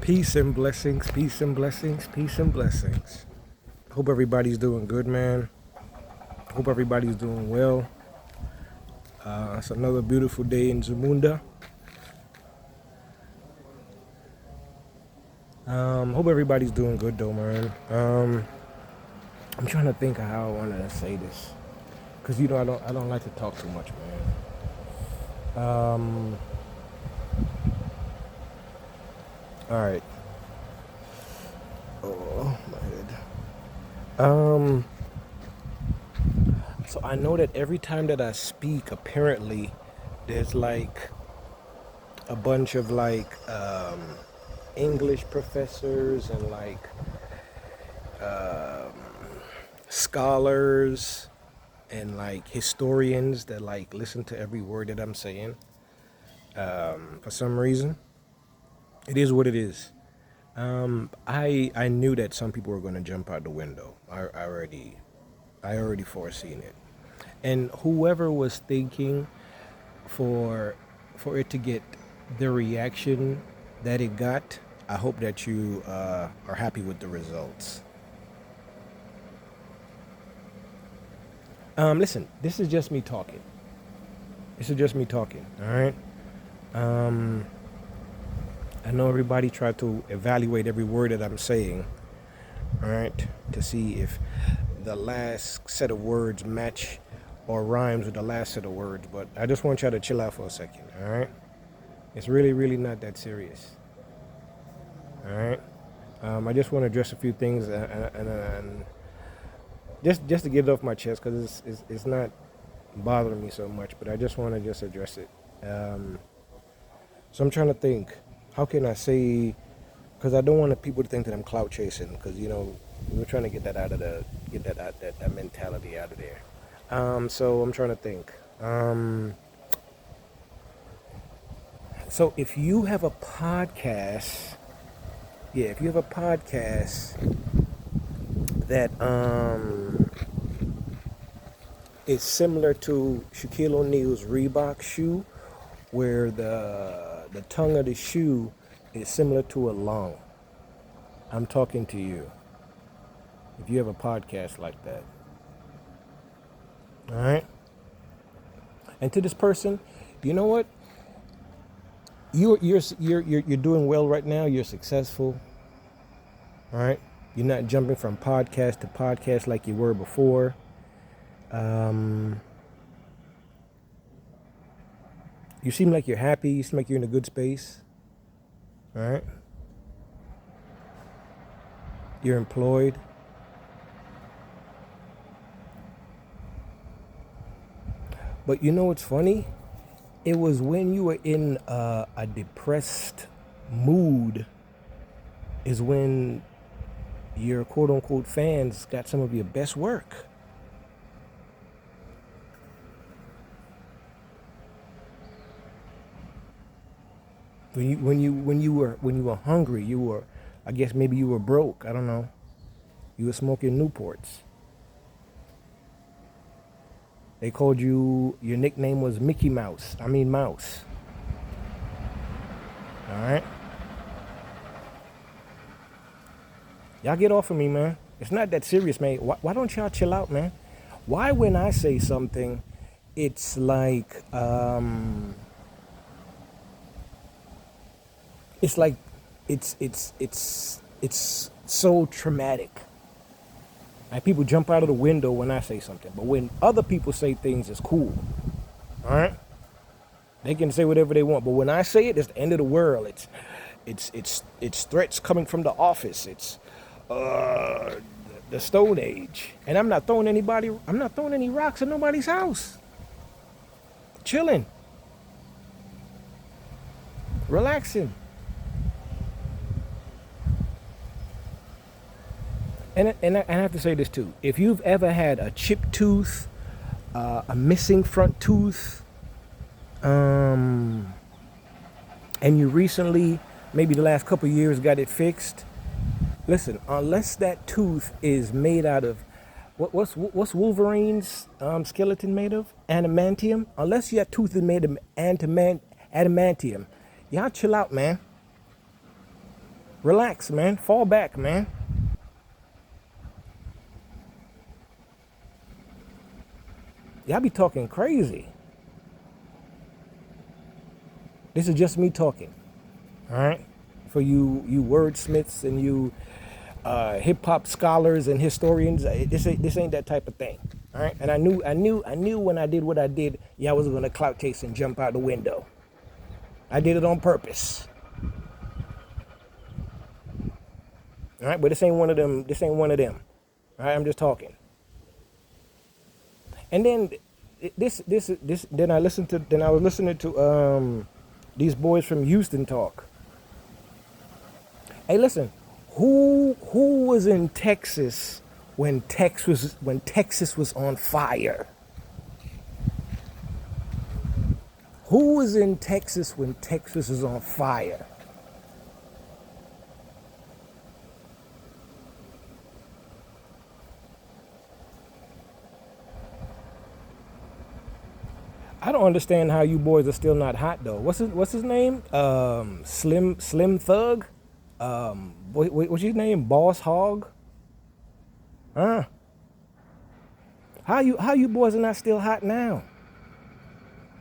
Peace and blessings, peace and blessings, peace and blessings. Hope everybody's doing good, man. Hope everybody's doing well. It's another beautiful day in Zamunda. Hope everybody's doing good, though, man. I'm trying to think of how I want to say this, cause I don't like to talk too much, man. All right. Oh, my head. So I know that every time that I speak, apparently, there's like a bunch of English professors and scholars and historians that listen to every word that I'm saying. For some reason, it is what it is. I knew that some people were going to jump out the window. I already foreseen it. And whoever was thinking for it to get the reaction that it got, I hope that you are happy with the results. Listen, this is just me talking. All right. I know everybody tried to evaluate every word that I'm saying, all right, to see if the last set of words match or rhymes with the last set of words. But I just want y'all to chill out for a second, all right? It's really, really not that serious, all right? I just want to address a few things and just to get it off my chest, because it's not bothering me so much, but I just want to just address it. So I'm trying to think, how can I say, because I don't want people to think that I'm clout chasing, because we're trying to get that that mentality out of there. So I'm trying to think. So if you have a podcast, that is similar to Shaquille O'Neal's Reebok shoe, where the tongue of the shoe is similar to a lung, I'm talking to you. If you have a podcast like that, all right. And to this person, you know what? You're doing well right now. You're successful. All right. You're not jumping from podcast to podcast like you were before. You seem like you're happy. You seem like you're in a good space. All right. You're employed. But you know what's funny? It was when you were in a depressed mood is when your quote unquote fans got some of your best work. When you were hungry, I guess maybe you were broke, I don't know. You were smoking Newports. They called your nickname was Mickey Mouse. Mouse. All right? Y'all get off of me, man. It's not that serious, man. Why don't y'all chill out, man? Why when I say something, it's it's so traumatic. Like people jump out of the window when I say something, but when other people say things, it's cool. All right, they can say whatever they want, but when I say it, it's the end of the world. It's threats coming from the office. It's the Stone Age, and I'm not throwing any rocks at nobody's house. Chilling, relaxing. And I have to say this too. If you've ever had a chipped tooth, a missing front tooth, and you recently, maybe the last couple of years, got it fixed, listen, unless that tooth is made out of, what's Wolverine's skeleton made of? Adamantium? Unless your tooth is made of adamantium, y'all chill out, man. Relax, man. Fall back, man. Y'all be talking crazy. This is just me talking. All right? For you wordsmiths and you hip hop scholars and historians, this ain't that type of thing. All right? And I knew when I did what I did, y'all was gonna clout chase and jump out the window. I did it on purpose. All right, but this ain't one of them. This ain't one of them. All right, I'm just talking. And then this. Then I listened to. Then I was listening to these boys from Houston talk. Hey, listen, who was in Texas when Texas was on fire? Who was in Texas when Texas was on fire? I don't understand how you boys are still not hot though. What's his name? Slim Thug. What's his name? Boss Hog. Huh? How you boys are not still hot now?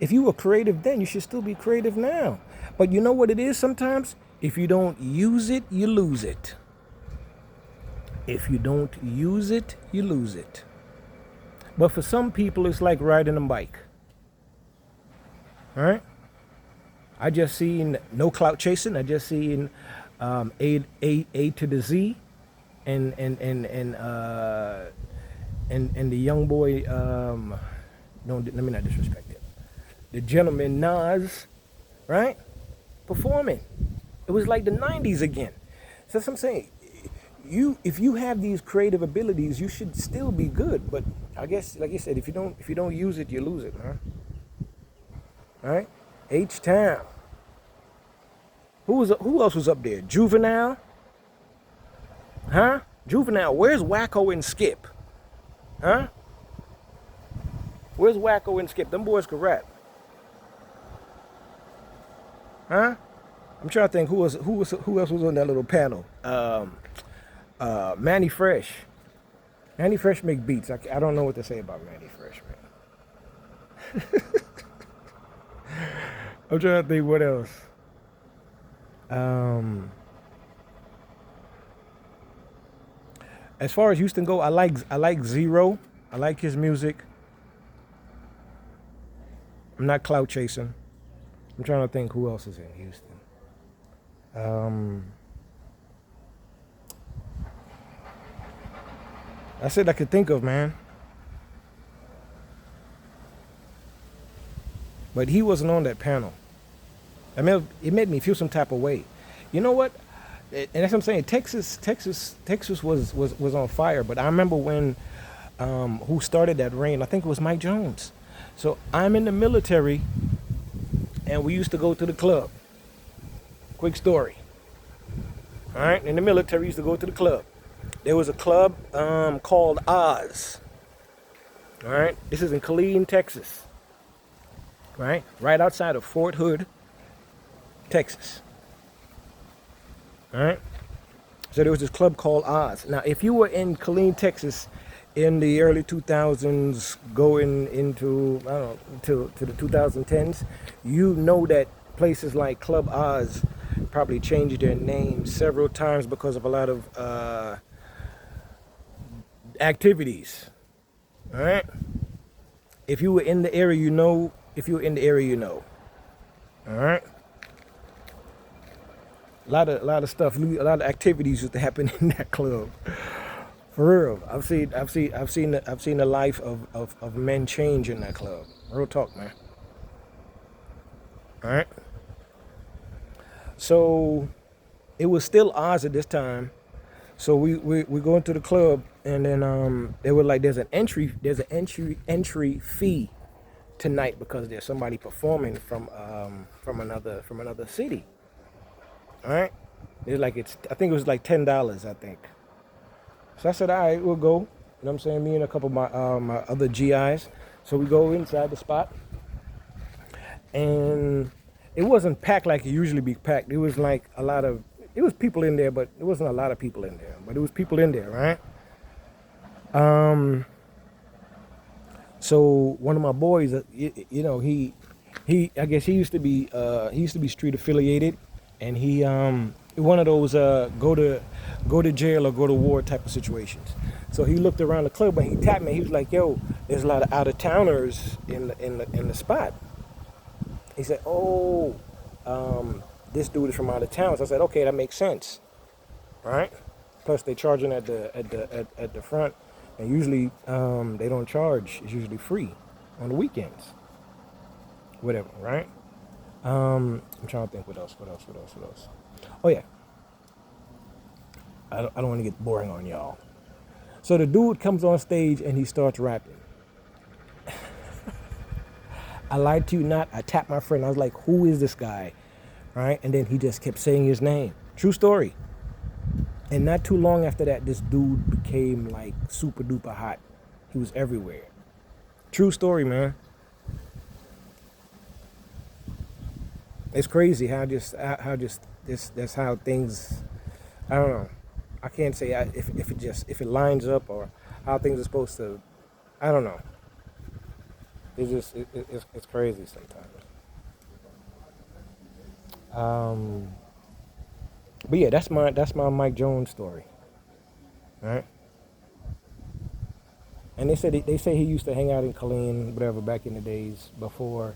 If you were creative then, you should still be creative now. But you know what it is sometimes? If you don't use it, you lose it. If you don't use it, you lose it. But for some people, it's like riding a bike. All right? I just seen no clout chasing. I just seen A to the Z, and the young boy. No, let me not disrespect him. The gentleman Nas, right, performing. It was like the '90s again. So that's what I'm saying. If you have these creative abilities, you should still be good. But I guess, like you said, if you don't use it, you lose it, huh? All right, H-Town. Who else was up there? Juvenile, huh? Juvenile. Where's Wacko and Skip, huh? Where's Wacko and Skip? Them boys could rap, huh? I'm trying to think who else was on that little panel. Manny Fresh. Manny Fresh make beats. I don't know what to say about Manny Fresh, man. I'm trying to think what else. As far as Houston go, I like Zero. I like his music. I'm not clout chasing. I'm trying to think who else is in Houston. That's it I could think of, man. But he wasn't on that panel. I mean, it made me feel some type of way. You know what? And that's what I'm saying. Texas was on fire. But I remember when who started that reign? I think it was Mike Jones. So I'm in the military, and we used to go to the club. Quick story. All right, in the military, we used to go to the club. There was a club called Oz. All right, this is in Killeen, Texas. Right outside of Fort Hood, Texas. All right. So there was this club called Oz. Now, if you were in Killeen, Texas, in the early 2000s, going into I don't know to the 2010s, you know that places like Club Oz probably changed their name several times because of a lot of activities. All right. If you were in the area, you know. If you're in the area, you know. All right. A lot of stuff, a lot of activities used to happen in that club. For real, I've seen the life of men change in that club. Real talk, man. All right. So it was still Oz at this time. So we go into the club, and then they were like, there's an entry fee tonight because there's somebody performing from another city. All right, I think it was like $10, I think. So I said, all right, we'll go. You know what I'm saying? Me and a couple of my other GIs. So we go inside the spot, and it wasn't packed like it usually be packed. It was like a lot of It was people in there, but it wasn't a lot of people in there. But it was people in there, right? Um, so one of my boys, I guess he used to be street affiliated, and he one of those go to jail or go to war type of situations. So he looked around the club and he tapped me. He was like, "Yo, there's a lot of out of towners in the spot." He said, "Oh, this dude is from out of town." So I said, "Okay, that makes sense, right?" Plus they charging at the front, and usually they don't charge. It's usually free on the weekends, whatever, right? I'm trying to think what else. Oh yeah, I don't want to get boring on y'all. So the dude comes on stage and he starts rapping. I lied to you not. I tapped my friend. I was like, "Who is this guy?" Right? And then he just kept saying his name. True story. And not too long after that, this dude became like super duper hot. He was everywhere. True story, man. It's crazy how just this that's how things. I don't know. I can't say if it lines up or how things are supposed to. I don't know. It's crazy sometimes. Um, but yeah, that's my Mike Jones story, right? And they say he used to hang out in Killeen, whatever, back in the days before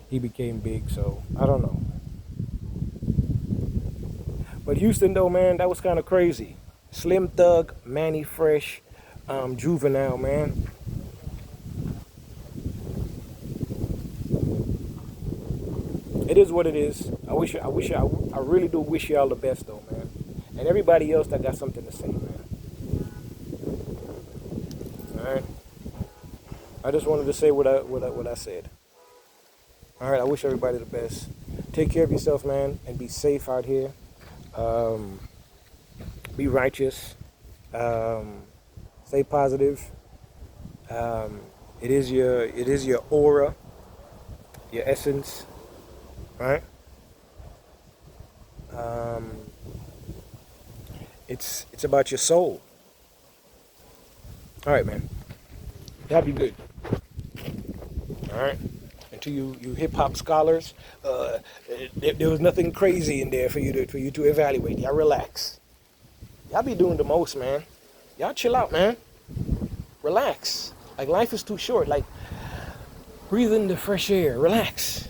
he became big. So I don't know. But Houston, though, man, that was kind of crazy. Slim Thug, Manny Fresh, Juvenile, man. It is what it is. I really do wish y'all the best, though, man. And everybody else that got something to say, man. All right. I just wanted to say what I said. All right. I wish everybody the best. Take care of yourself, man, and be safe out here. Um, be righteous. Um, stay positive. Um, it is your aura, your essence, right? Um, it's about your soul. All right, man. Y'all be good. All right. And to you hip hop scholars, there was nothing crazy in there for you to evaluate. Y'all relax. Y'all be doing the most, man. Y'all chill out, man. Relax. Like life is too short. Like breathe in the fresh air. Relax.